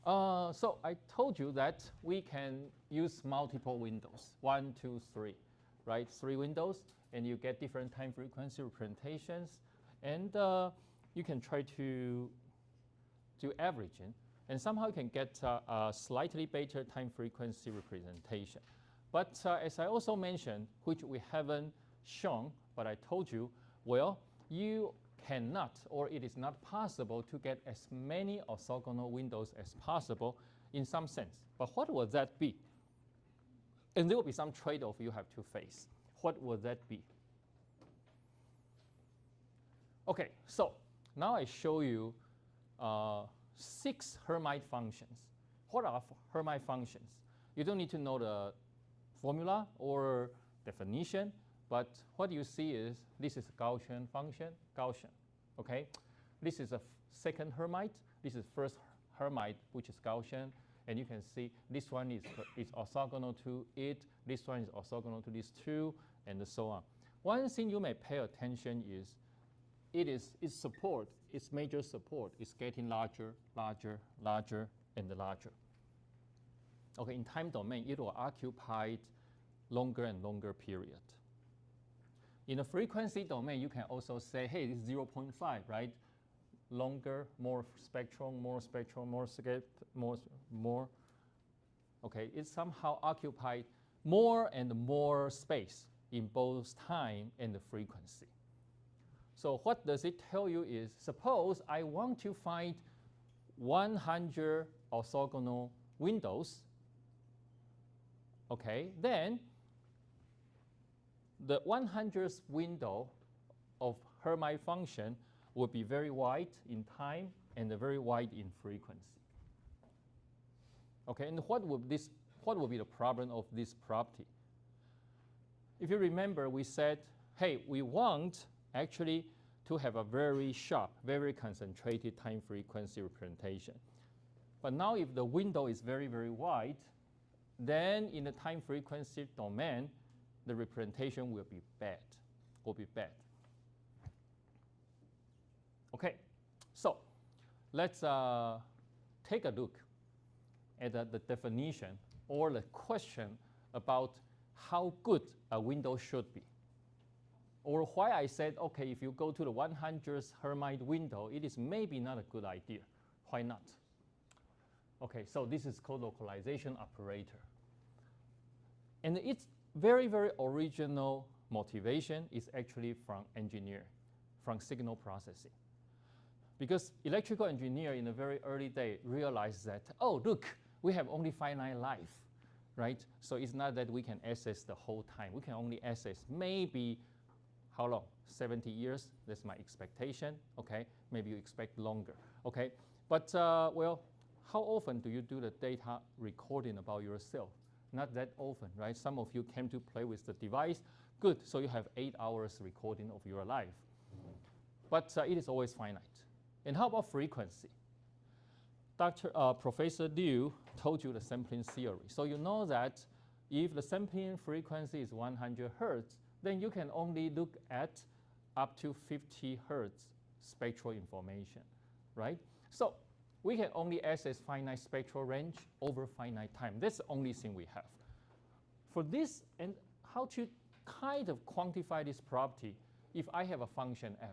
So I told you that we can use multiple windows, 1, 2, 3, right? 3 windows, and you get different time frequency representations, and you can try to do averaging, and somehow you can get a slightly better time frequency representation. But as I also mentioned, which we haven't shown, but I told you, well, you cannot, or it is not possible to get as many orthogonal windows as possible in some sense. But what would that be? And there will be some trade-off you have to face. What would that be? Okay, so now I show you 6 Hermite functions. What are Hermite functions? You don't need to know the formula or definition, but what you see is this is a Gaussian function, Gaussian. Okay, this is a second Hermite. This is first Hermite, which is Gaussian, and you can see this one is orthogonal to it. This one is orthogonal to these two, and so on. One thing you may pay attention is its support, its major support is getting larger, larger, larger, and larger. Okay, in time domain, it will occupy longer and longer period. In the frequency domain, you can also say, hey, this is 0.5, right? Longer, more spectrum, more spectrum, more. Okay, it somehow occupied more and more space in both time and the frequency. So what does it tell you is, suppose I want to find 100 orthogonal windows, okay, then the 100th window of Hermite function will be very wide in time and very wide in frequency. Okay, and what would be the problem of this property? If you remember, we said, hey, we want actually to have a very sharp, very concentrated time frequency representation. But now if the window is very, very wide, then in the time frequency domain, the representation will be bad, Okay, so let's take a look at the definition or the question about how good a window should be. Or why I said, okay, if you go to the 100th Hermite window, it is maybe not a good idea. Why not? Okay, so this is called localization operator. And its very, very original motivation is actually from engineering, from signal processing. Because electrical engineer in the very early day realized that, oh, look, we have only finite life, right? So it's not that we can access the whole time. We can only access maybe, how long? 70 years, that's my expectation, okay? Maybe you expect longer, okay? But, well, how often do you do the data recording about yourself? Not that often, right? Some of you came to play with the device. Good, so you have 8 hours recording of your life. But it is always finite. And how about frequency? Professor Liu told you the sampling theory. So you know that if the sampling frequency is 100 hertz, then you can only look at up to 50 hertz spectral information, right? So we can only access finite spectral range over finite time. That's the only thing we have. For this, and how to kind of quantify this property if I have a function f.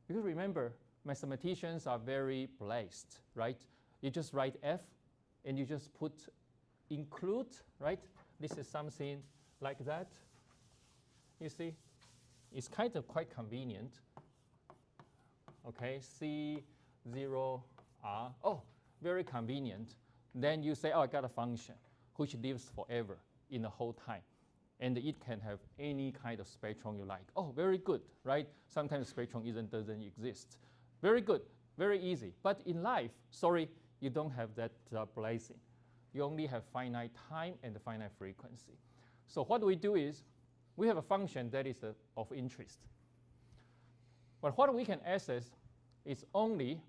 Because remember, mathematicians are very blessed, right? You just write f, and you just put include, right? This is something like that. You see, it's kind of quite convenient. Okay, C0R. Oh, very convenient. Then you say, oh, I got a function which lives forever in the whole time. And it can have any kind of spectrum you like. Oh, very good, right? Sometimes spectrum doesn't exist. Very good, very easy. But in life, sorry, you don't have that blessing. You only have finite time and finite frequency. So what we do is, we have a function that is of interest. But what we can access is only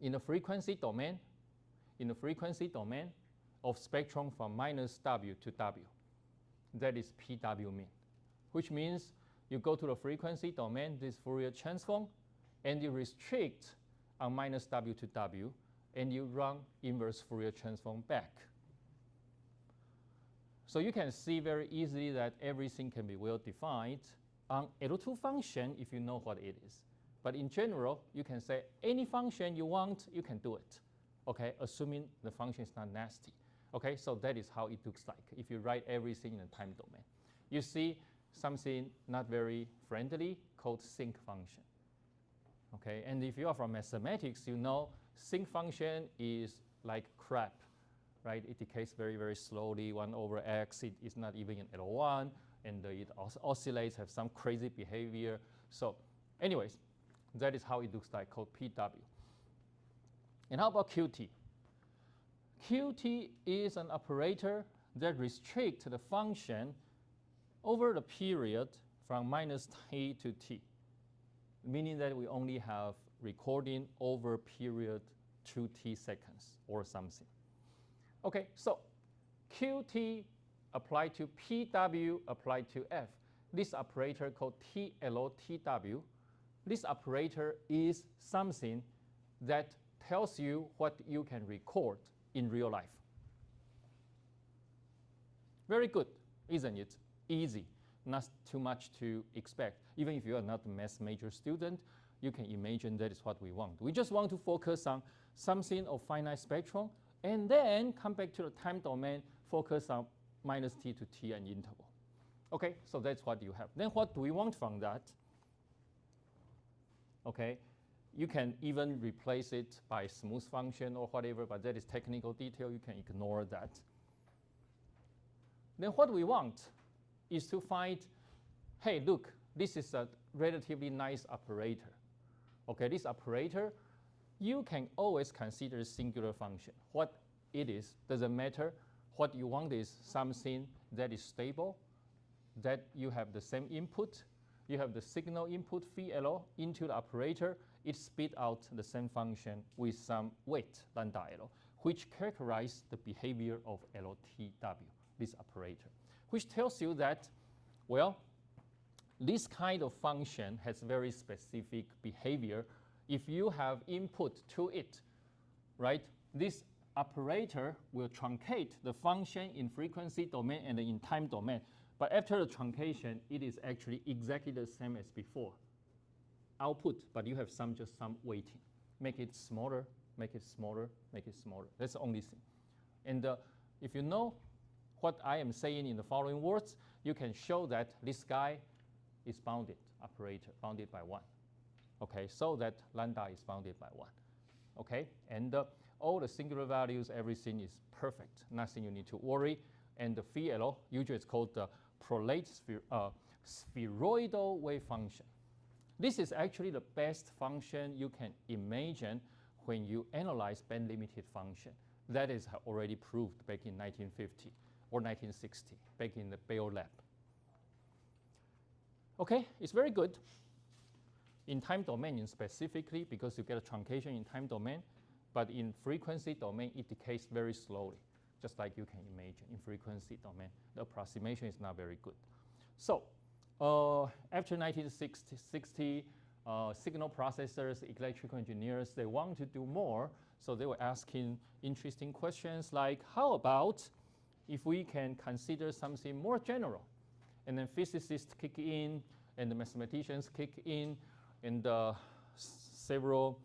in the frequency domain, of spectrum from minus W to W. That is PW mean, which means you go to the frequency domain, this Fourier transform, and you restrict on minus W to W, and you run inverse Fourier transform back. So you can see very easily that everything can be well defined on L2 function if you know what it is. But in general, you can say any function you want, you can do it, okay, assuming the function is not nasty. Okay, so that is how it looks like if you write everything in a time domain. You see something not very friendly called sinc function. Okay, and if you are from mathematics, you know sinc function is like crap, right? It decays very, very slowly, 1 over x. It is not even in L1, and it oscillates, have some crazy behavior. So anyways, that is how it looks like, called PW. And how about QT? QT is an operator that restricts the function over the period from minus t to t, meaning that we only have recording over period 2t seconds or something. Okay, so QT applied to PW applied to F. This operator called TLTW, this operator is something that tells you what you can record in real life. Very good, isn't it? Easy, not too much to expect. Even if you are not a math major student, you can imagine that is what we want. We just want to focus on something of finite spectrum, and then come back to the time domain, focus on minus t to t and interval. Okay, so that's what you have. Then what do we want from that? Okay, you can even replace it by smooth function or whatever, but that is technical detail. You can ignore that. Then what we want is to find, hey, look, this is a relatively nice operator. Okay, this operator, you can always consider singular function. What it is doesn't matter. What you want is something that is stable, that you have the same input. You have the signal input phi L into the operator. It spit out the same function with some weight, lambda L, which characterizes the behavior of LTW, this operator, which tells you that, well, this kind of function has very specific behavior. If you have input to it, right, this operator will truncate the function in frequency domain and in time domain. But after the truncation, it is actually exactly the same as before. Output, but you have just some weighting. Make it smaller, make it smaller, make it smaller. That's the only thing. And if you know what I am saying in the following words, you can show that this guy is bounded operator, bounded by 1. Okay, so that lambda is bounded by 1. Okay, and all the singular values, everything is perfect. Nothing you need to worry. And the phi L, usually it's called the prolate spheroidal wave function. This is actually the best function you can imagine when you analyze band-limited function. That is already proved back in 1950 or 1960, back in the Bell lab. Okay, it's very good. In time domain specifically, because you get a truncation in time domain, but in frequency domain, it decays very slowly, just like you can imagine in frequency domain. The approximation is not very good. So after 1960, signal processors, electrical engineers, they want to do more. So they were asking interesting questions like, how about if we can consider something more general? And then physicists kick in, and the mathematicians kick in, and several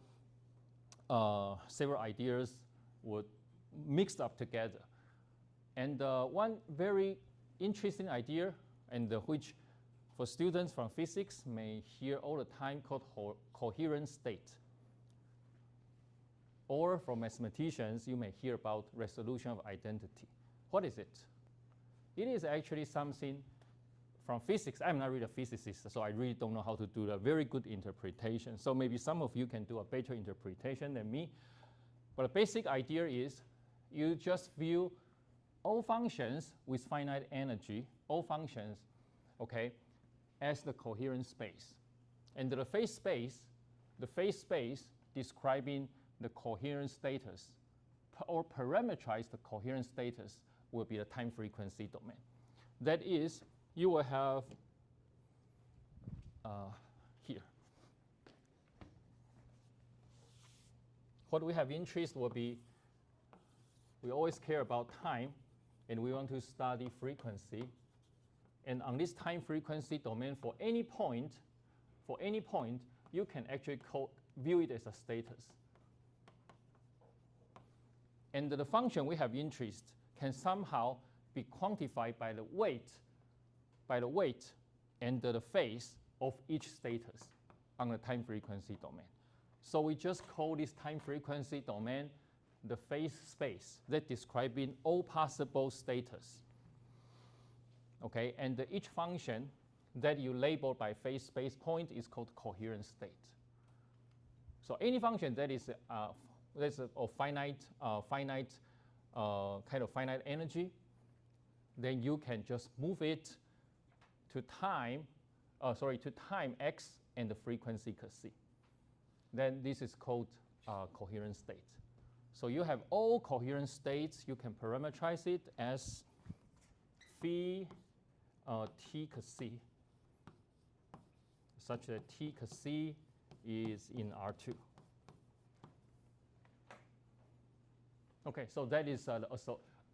ideas would mixed up together. And one very interesting idea, and which for students from physics may hear all the time, called coherent state. Or for mathematicians, you may hear about resolution of identity. What is it? It is actually something from physics. I'm not really a physicist, so I really don't know how to do a very good interpretation. So maybe some of you can do a better interpretation than me. But the basic idea is you just view all functions with finite energy, all functions, okay, as the coherent space. And the phase space describing the coherent status or parameterize the coherent status will be the time frequency domain. That is, you will have here. what we have interest will be, we always care about time, and we want to study frequency. And on this time frequency domain, for any point, you can actually view it as a status. And the function we have interest can somehow be quantified by the weight and the phase of each status on the time frequency domain. So we just call this time frequency domain the phase space that describing all possible status. Okay, and each function that you label by phase space point is called coherent state. So any function that is of finite energy, then you can just move it to time x and the frequency c. Then this is called coherent state. So you have all coherent states. You can parameterize it as phi t c, such that t c is in R2. Okay, so that is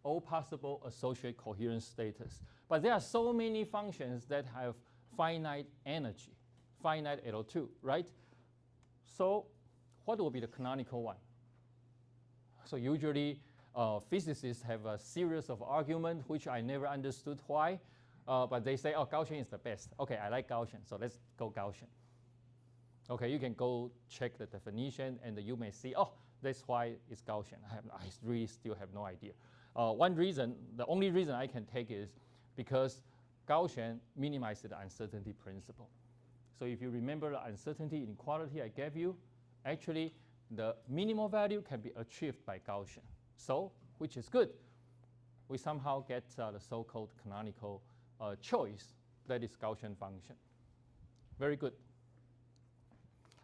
all possible associated coherent status. But there are so many functions that have finite energy, finite L2, right? So what will be the canonical one? So usually physicists have a series of arguments which I never understood why, but they say, oh, Gaussian is the best. Okay, I like Gaussian, so let's go Gaussian. Okay, you can go check the definition, and you may see, oh, that's why it's Gaussian. I really still have no idea. One reason, the only reason I can take is because Gaussian minimizes the uncertainty principle. So if you remember the uncertainty inequality I gave you, actually the minimal value can be achieved by Gaussian. So, which is good. We somehow get the so-called canonical choice, that is Gaussian function. Very good.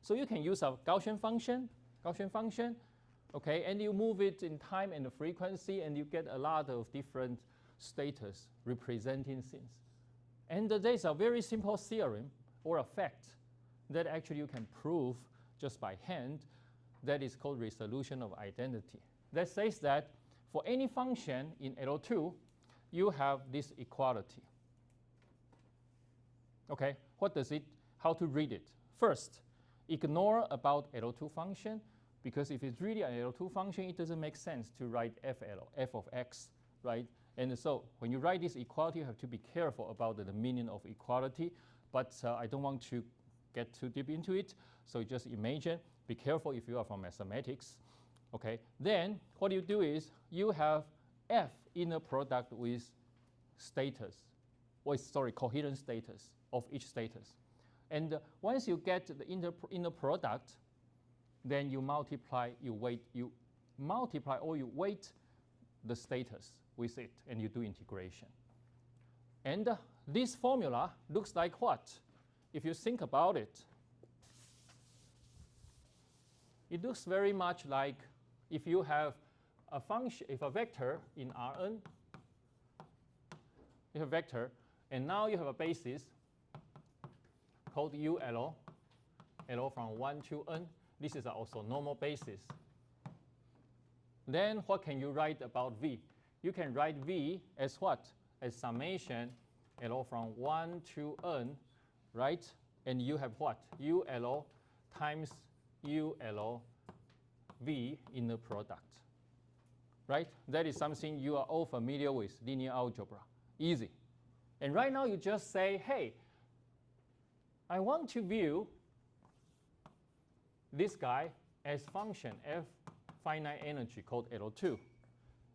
So you can use a Gaussian function, okay, and you move it in time and the frequency, and you get a lot of different status representing things. And there's a very simple theorem or a fact that actually you can prove just by hand. That is called resolution of identity. That says that for any function in L2, you have this equality. Okay, what does it, how to read it? First, ignore about L2 function, because if it's really an L2 function, it doesn't make sense to write f of x, right? And so when you write this equality, you have to be careful about the meaning of equality, but I don't want to get too deep into it, so just imagine, be careful if you are from mathematics, okay? Then what you do is you have f inner product with status, coherent status of each status. And once you get the inner product, then you multiply or you weight the status with it, and you do integration. And this formula looks like what? If you think about it, it looks very much like if you have a function, if a vector in Rn, you have a vector, and now you have a basis called UL, L from 1 to n. This is also normal basis. Then what can you write about V? You can write V as what? As summation L from 1 to n, right? And you have what? UL times UL V inner product, right? That is something you are all familiar with, linear algebra, easy. And right now you just say, hey, I want to view this guy as function f finite energy called L2.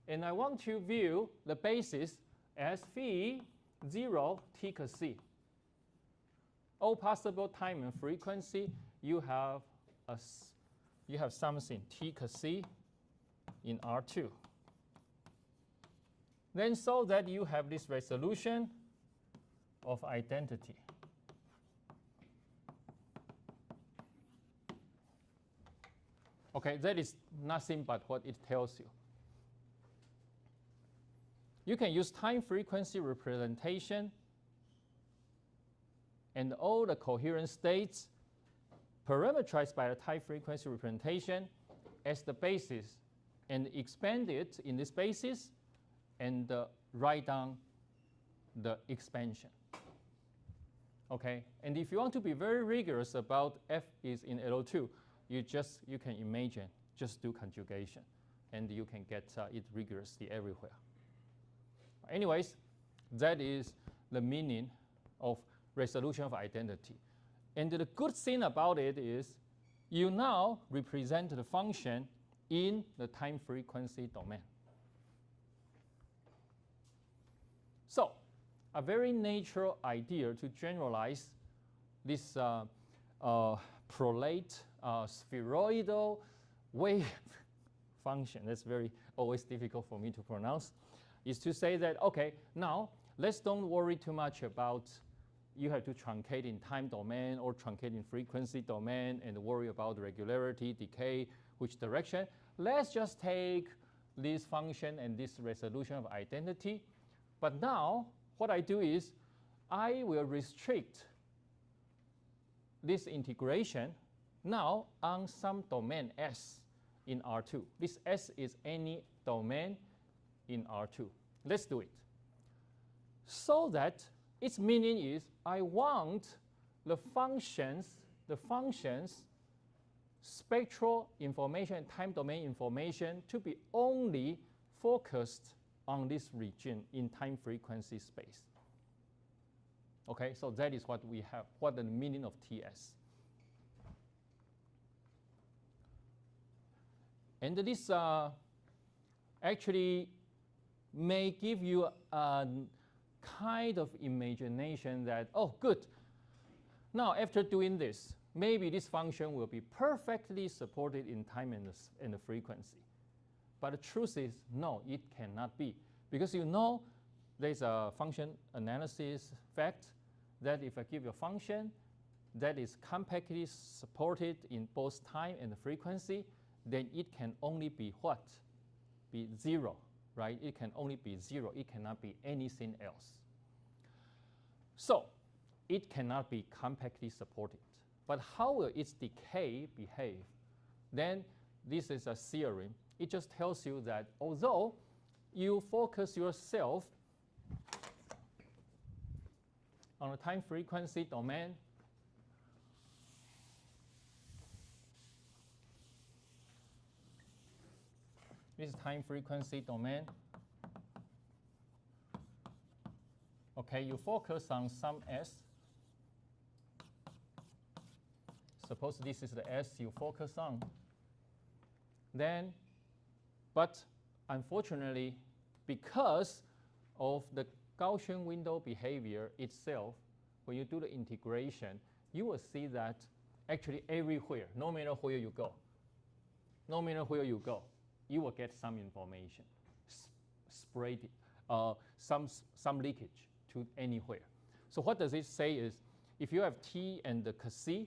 And I want to view the basis as phi 0 t c. All possible time and frequency, you have something t c in R2. Then so that you have this resolution of identity. Okay, that is nothing but what it tells you. You can use time frequency representation and all the coherent states parameterized by the time frequency representation as the basis and expand it in this basis and write down the expansion. Okay, and if you want to be very rigorous about f is in L2, you can imagine, just do conjugation, and you can get it rigorously everywhere. Anyways, that is the meaning of resolution of identity. And the good thing about it is you now represent the function in the time frequency domain. So a very natural idea to generalize this prolate spheroidal wave function, that's always difficult for me to pronounce, is to say that, okay, now let's don't worry too much about you have to truncate in time domain or truncate in frequency domain and worry about regularity, decay, which direction. Let's just take this function and this resolution of identity. But now, what I do is I will restrict this integration now on some domain S in R2. This S is any domain in R2. Let's do it. So that its meaning is I want the functions spectral information and time domain information to be only focused on this region in time frequency space. Okay, so that is what we have, what the meaning of TS. And this actually may give you a kind of imagination that, oh, good. Now, after doing this, maybe this function will be perfectly supported in time and the frequency. But the truth is, no, it cannot be. Because you know there's a function analysis fact that if I give you a function that is compactly supported in both time and the frequency, then it can only be what? Be 0, right? It can only be 0. It cannot be anything else. So it cannot be compactly supported. But how will its decay behave? Then this is a theorem. It just tells you that although you focus yourself on a time frequency domain, this is time frequency domain. Okay, you focus on some S. Suppose this is the S you focus on. Then, but unfortunately, because of the Gaussian window behavior itself, when you do the integration, you will see that actually everywhere, no matter where you go, you will get some information, sprayed, some leakage to anywhere. So what does it say is, if you have T and the C,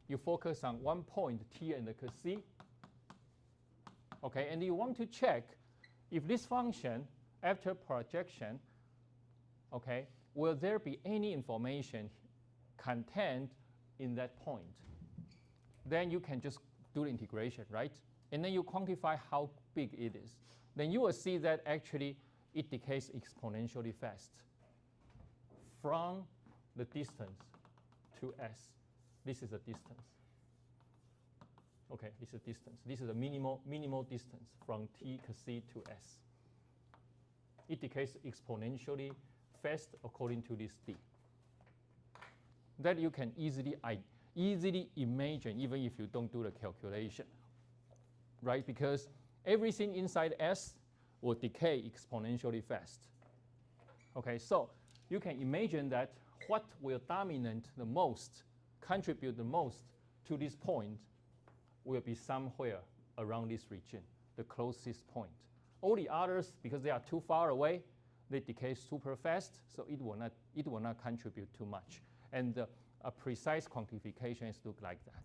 you focus on one point, T and the C, okay, and you want to check if this function, after projection, okay, will there be any information contained in that point? Then you can just do the integration, right? And then you quantify how big it is. Then you will see that actually it decays exponentially fast from the distance to S. This is a distance. Okay, this is a distance. This is a minimal distance from T C to S. It decays exponentially fast according to this D. That you can easily imagine, even if you don't do the calculation, right? Because everything inside S will decay exponentially fast. Okay, so you can imagine that what will dominate the most, contribute the most to this point will be somewhere around this region, the closest point. All the others, because they are too far away, they decay super fast, so it will not contribute too much. And a precise quantification is look like that.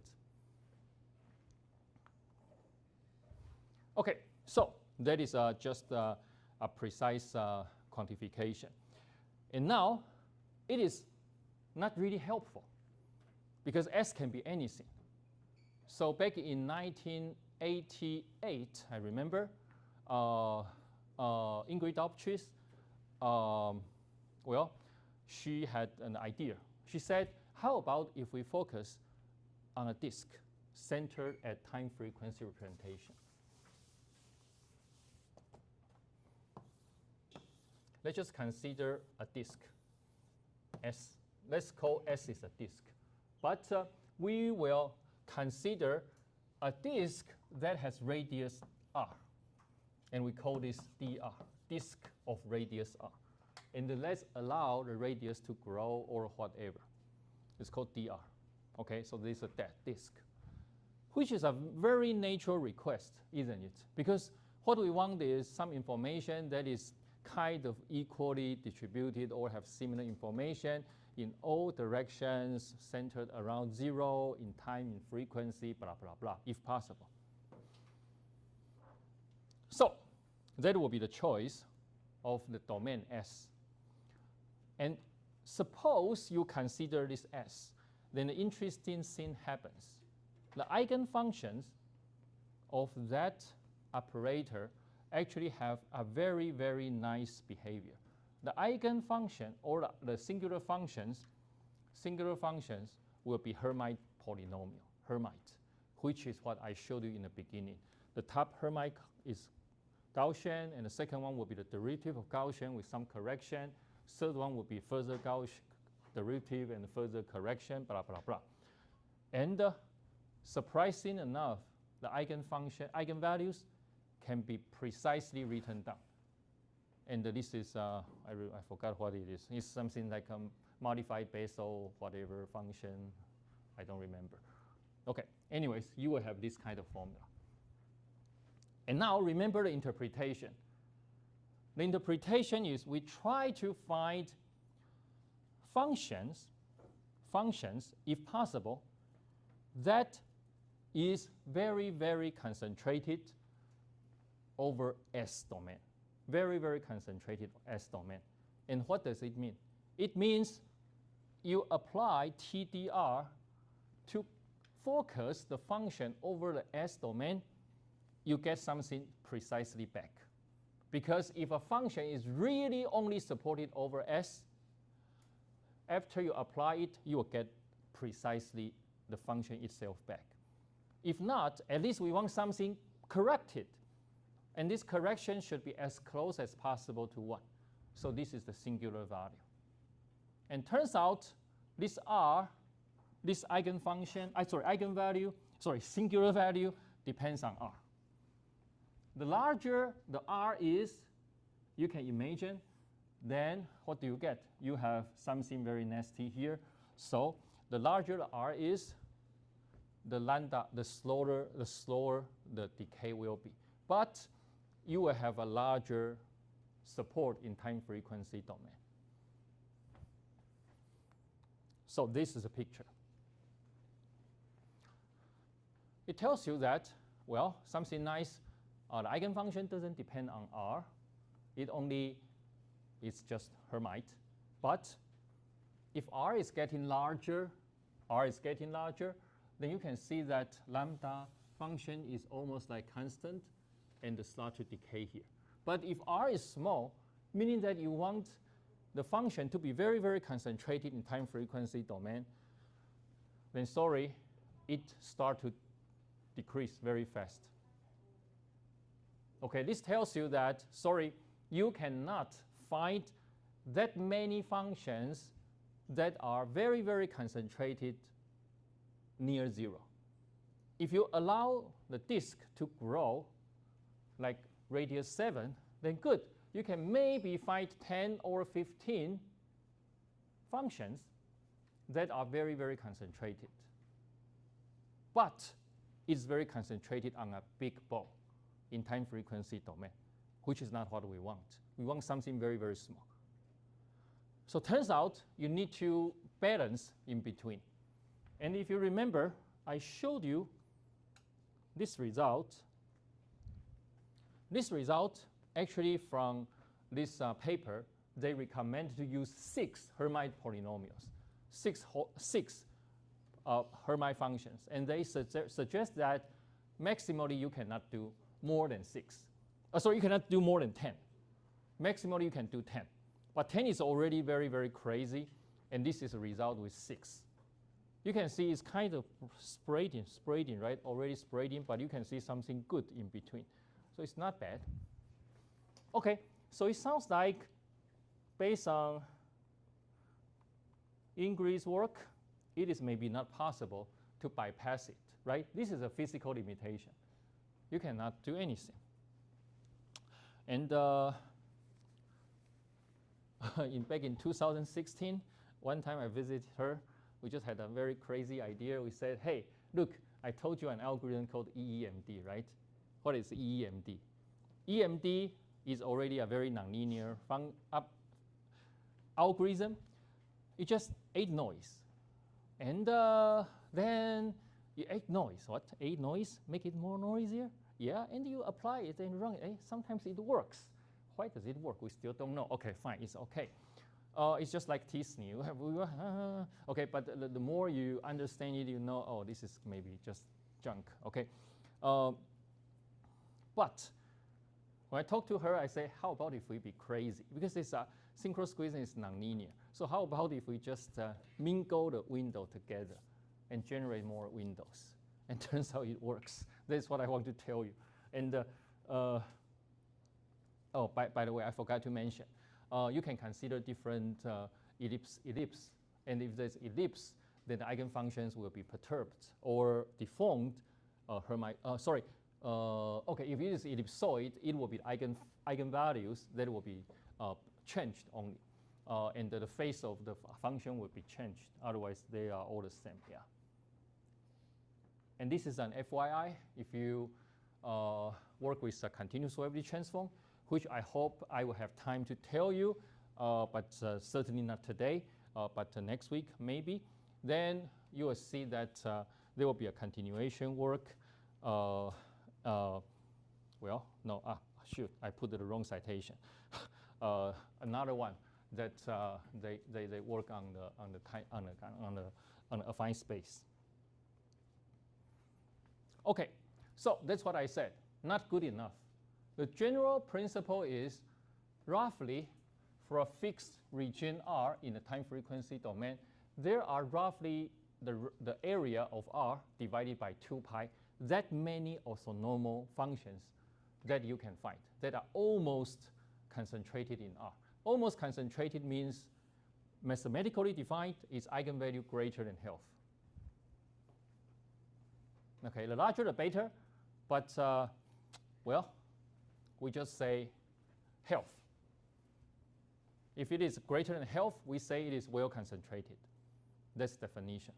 Okay, so that is just a precise quantification. And now it is not really helpful because S can be anything. So back in 1980, 1988, I remember, Ingrid Optris, well, she had an idea. She said, how about if we focus on a disk centered at time frequency representation? Let's just consider a disk, S. Let's call S is a disk. But we will consider a disk that has radius r. And we call this dr, disk of radius r. And then let's allow the radius to grow or whatever. It's called dr. Okay, so this is that disk, which is a very natural request, isn't it? Because what we want is some information that is kind of equally distributed or have similar information in all directions, centered around 0 in time, in frequency, blah, blah, blah, if possible. So that will be the choice of the domain S. And suppose you consider this S, then the interesting thing happens. The eigenfunctions of that operator actually have a very, very nice behavior. The eigenfunction or the singular functions will be Hermite polynomial, Hermite, which is what I showed you in the beginning. The top Hermite is Gaussian, and the second one will be the derivative of Gaussian with some correction. Third one will be further Gaussian derivative and further correction, blah, blah, blah. And surprising enough, the eigenvalues can be precisely written down. And this is, I forgot what it is. It's something like a modified Bessel whatever function. I don't remember. Okay, anyways, you will have this kind of formula. And now remember the interpretation. The interpretation is we try to find functions, if possible, that is very, very concentrated over S domain. Very, very concentrated S domain. And what does it mean? It means you apply TDR to focus the function over the S domain, you get something precisely back. Because if a function is really only supported over S, after you apply it, you will get precisely the function itself back. If not, at least we want something corrected. And this correction should be as close as possible to 1. So this is the singular value. And turns out this R, this singular value depends on R. The larger the R is, you can imagine, then what do you get? You have something very nasty here. So the larger the R is, the lambda, the slower the decay will be. But you will have a larger support in time frequency domain. So this is a picture. It tells you that, well, something nice, the eigenfunction doesn't depend on R. It's just Hermite. But if R is getting larger, then you can see that lambda function is almost like constant and start to decay here. But if R is small, meaning that you want the function to be very, very concentrated in time frequency domain, then sorry, it starts to decrease very fast. Okay, this tells you that, sorry, you cannot find that many functions that are very, very concentrated near 0. If you allow the disk to grow like radius 7, then good. You can maybe find 10 or 15 functions that are very, very concentrated. But it's very concentrated on a big ball in time frequency domain, which is not what we want. We want something very, very small. So turns out you need to balance in between. And if you remember, I showed you this result. This result, actually from this paper, they recommend to use 6 Hermite polynomials, 6 Hermite functions. And they suggest that maximally you cannot do more than 6. Sorry, you cannot do more than 10. Maximally you can do 10. But 10 is already very, very crazy, and this is a result with 6. You can see it's kind of spreading, right? Already spreading, but you can see something good in between. So it's not bad. Okay, so it sounds like based on Ingrid's work, it is maybe not possible to bypass it, right? This is a physical limitation. You cannot do anything. And back in 2016, one time I visited her, we just had a very crazy idea. We said, hey, look, I told you an algorithm called EEMD, right? What is EEMD? EMD is already a very nonlinear algorithm. It just ate noise. And then you ate noise. What? Ate noise? Make it more noisier? Yeah, and you apply it and run it. Sometimes it works. Why does it work? We still don't know. Okay, fine, it's okay. It's just like t-SNE. Okay, but the more you understand it, you know, oh, this is maybe just junk. Okay, but when I talk to her, I say, how about if we be crazy? Because it's synchro squeezing is nonlinear. So how about if we just mingle the window together and generate more windows? And turns out it works. That's what I want to tell you. And oh, by the way, I forgot to mention. You can consider different ellipse. And if there's ellipse, then the eigenfunctions will be perturbed or deformed. Okay, if it is ellipsoid, it will be eigenvalues that will be changed only. And the phase of the function will be changed. Otherwise, they are all the same. Yeah. And this is an FYI. If you work with a continuous wavelength transform, which I hope I will have time to tell you, but certainly not today, but next week maybe, then you will see that there will be a continuation work. Well, no, shoot, I put the wrong citation. Another one that they work on the affine space. Okay, so that's what I said. Not good enough. The general principle is roughly for a fixed region R in the time frequency domain, there are roughly the area of R divided by 2 pi, that many orthonormal functions that you can find that are almost concentrated in R. Almost concentrated means mathematically defined is eigenvalue greater than half. Okay, the larger the better, but well, we just say half. If it is greater than half, we say it is well concentrated. That's definition.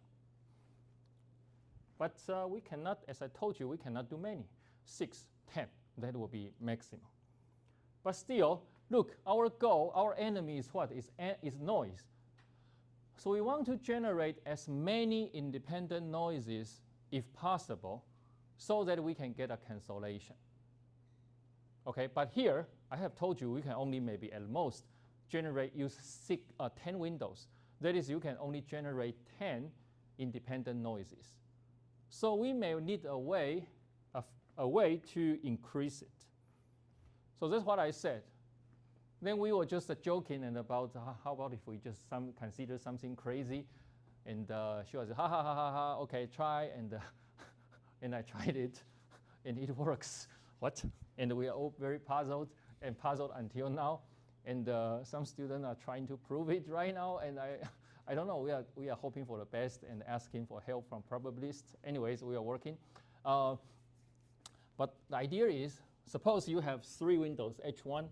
But we cannot, as I told you, we cannot do many. 6, 10, that will be maximum. But still, look, our goal, our enemy is what? Is noise. So we want to generate as many independent noises if possible so that we can get a cancellation. Okay, but here, I have told you we can only maybe at most use 10 windows. That is, you can only generate 10 independent noises. So we may need a way to increase it. So that's what I said. Then we were just joking and about how about if we just consider something crazy, and she was ha ha ha ha ha. Okay, try, and and I tried it, and it works. What? And we are all very puzzled until now. And some students are trying to prove it right now, and I don't know. We are hoping for the best and asking for help from probabilists. Anyways, we are working. But the idea is, suppose you have 3 windows, H1,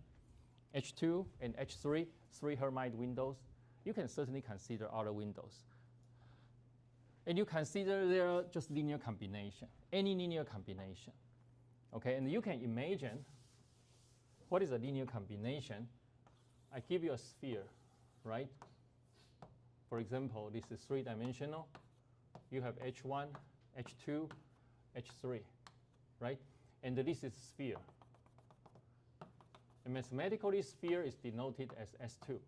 H2, and H3, 3 Hermite windows. You can certainly consider other windows. And you consider their just linear combination, any linear combination. Okay, and you can imagine what is a linear combination. I give you a sphere, right? For example, this is 3-dimensional. You have H1, H2, H3, right? And this is sphere. And mathematically, sphere is denoted as S2.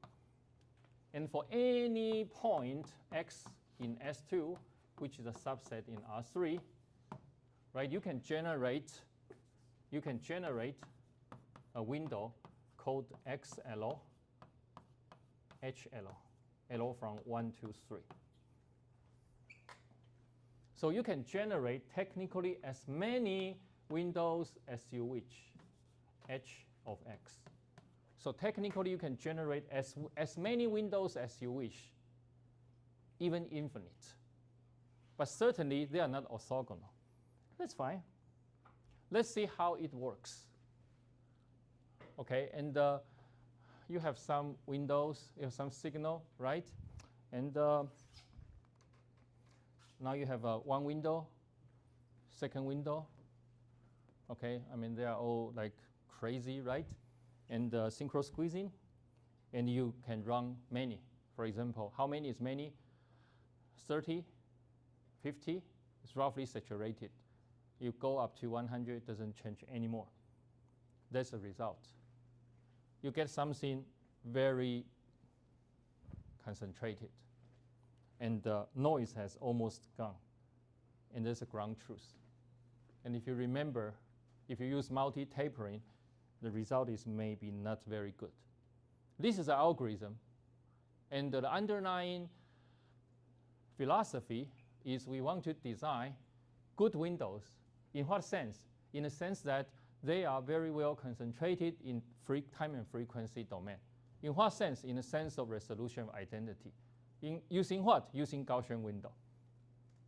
And for any point x in S2, which is a subset in R3, right? You can generate a window called XL, HL, L from 1 to 3. So you can generate technically as many windows as you wish, H of X. So technically you can generate as many windows as you wish, even infinite. But certainly they are not orthogonal. That's fine. Let's see how it works. Okay, and you have some windows, you have some signal, right? And now you have one window, second window. Okay, I mean, they are all like crazy, right? And synchro squeezing, and you can run many. For example, how many is many? 30, 50, it's roughly saturated. You go up to 100, it doesn't change anymore. That's the result. You get something very concentrated, and the noise has almost gone. And that's a ground truth. And if you remember, if you use multi-tapering, the result is maybe not very good. This is an algorithm, and the underlying philosophy is we want to design good windows. In what sense? In the sense that they are very well concentrated in time and frequency domain. In what sense? In the sense of resolution of identity. Using what? Using Gaussian window.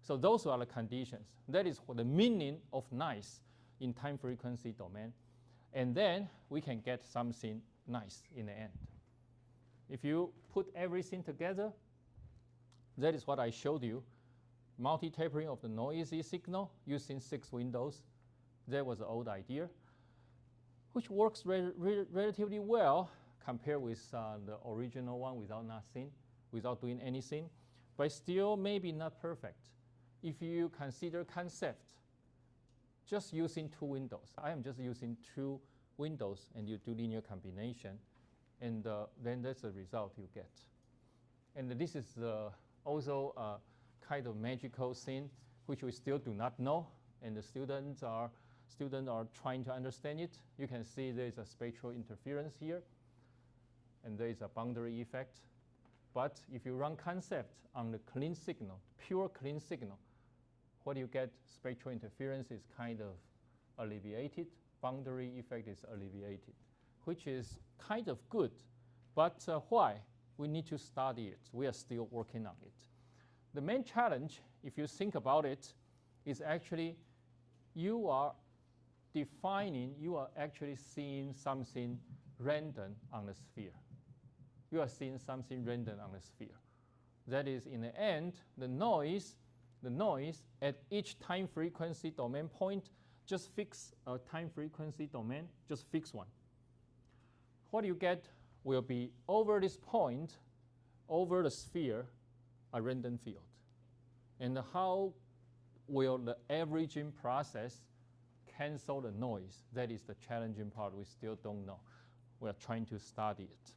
So those are the conditions. That is the meaning of nice in time frequency domain. And then we can get something nice in the end. If you put everything together, that is what I showed you. Multi-tapering of the noisy signal using 6 windows. That was the old idea, which works relatively well compared with the original one without doing anything, but still maybe not perfect. If you consider ConceFT, just using 2 windows. I am just using 2 windows, and you do linear combination, and then that's the result you get. And this is also a kind of magical thing, which we still do not know, and the students are trying to understand it. You can see there is a spatial interference here, and there is a boundary effect. But if you run ConceFT on the clean signal, pure clean signal, what you get, spatial interference is kind of alleviated, boundary effect is alleviated, which is kind of good. But why? We need to study it. We are still working on it. The main challenge, if you think about it, is actually you are actually seeing something random on the sphere. You are seeing something random on the sphere. That is, in the end, the noise at each time frequency domain point, just fix a time frequency domain, just fix one. What you get will be over this point, over the sphere, a random field. And how will the averaging process cancel the noise? That is the challenging part. We still don't know. We are trying to study it.